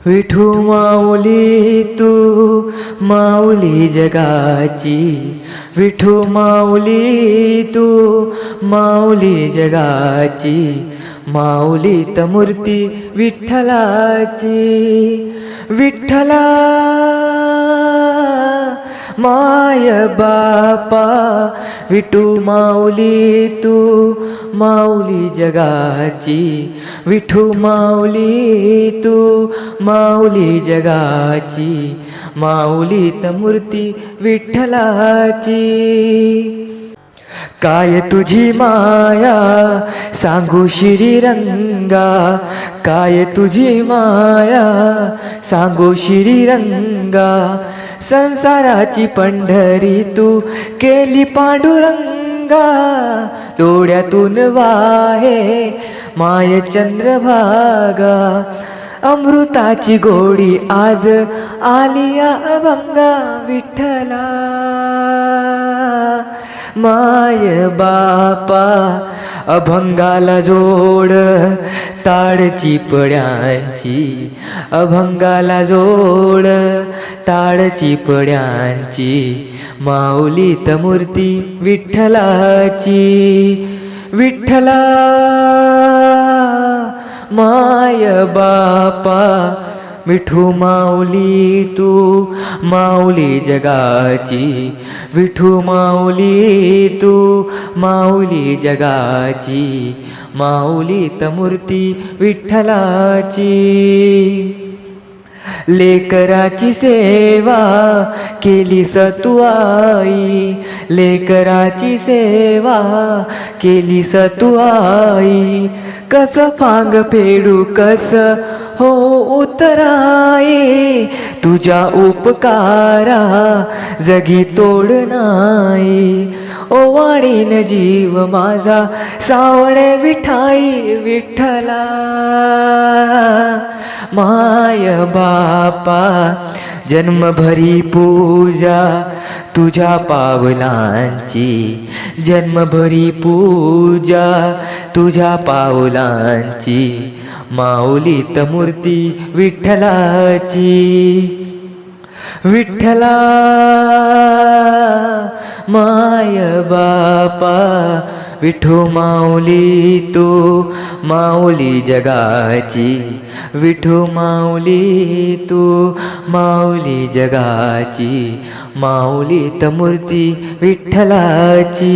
विठू माऊली तू माऊली जगाची, विठू माऊली तू माऊली जगाची, माऊली त मूर्ती विठ्ठलाची. विठ्ठला माय बापा, विठू माऊली तू माऊली जगाची, विठू माऊली तू माऊली जगाची, माऊली त मूर्ती विठ्ठलाची. काय तुझी माया सांगू श्रीरंगा, काय तुझी माया सांगू श्रीरंगा, संसाराची पंढरी तू केली पांडुरंगा, डोळ्यातून वाहे माय चंद्रभागा, अमृताची गोडी आज आली अभंगा. विठ्ठला माय बापा अभंगाला जोड ताडची पड्यांची, अभंगाला जोड ताडची पड्यांची, माऊली त मूर्ती विठ्ठलाची. विठ्ठला माय बापा, विठू माऊली तू माऊली जगाची, विठू माऊली तू माऊली जगाची, माऊली त मूर्ती विठ्ठलाची. लेकराची सेवा केली तू आई, लेकराची सेवा केली तू आई, कस फांग फेडू कस हो उतराई, तुझ्या उपकारा जगी तोड नाही. ओवाळीन जीव माझा सावळे विठाई. विठ्ठला माय बापा जन्मभरी पूजा तुझ्या पावलांची, जन्मभरी पूजा तुझ्या पावलांची, माऊली त मूर्ती विठ्ठलाची. विठ्ठला माय बापा, विठू माऊली तू माऊली जगाची, विठू माऊली तू माऊली जगाची, माऊली त मूर्ती विठ्ठलाची.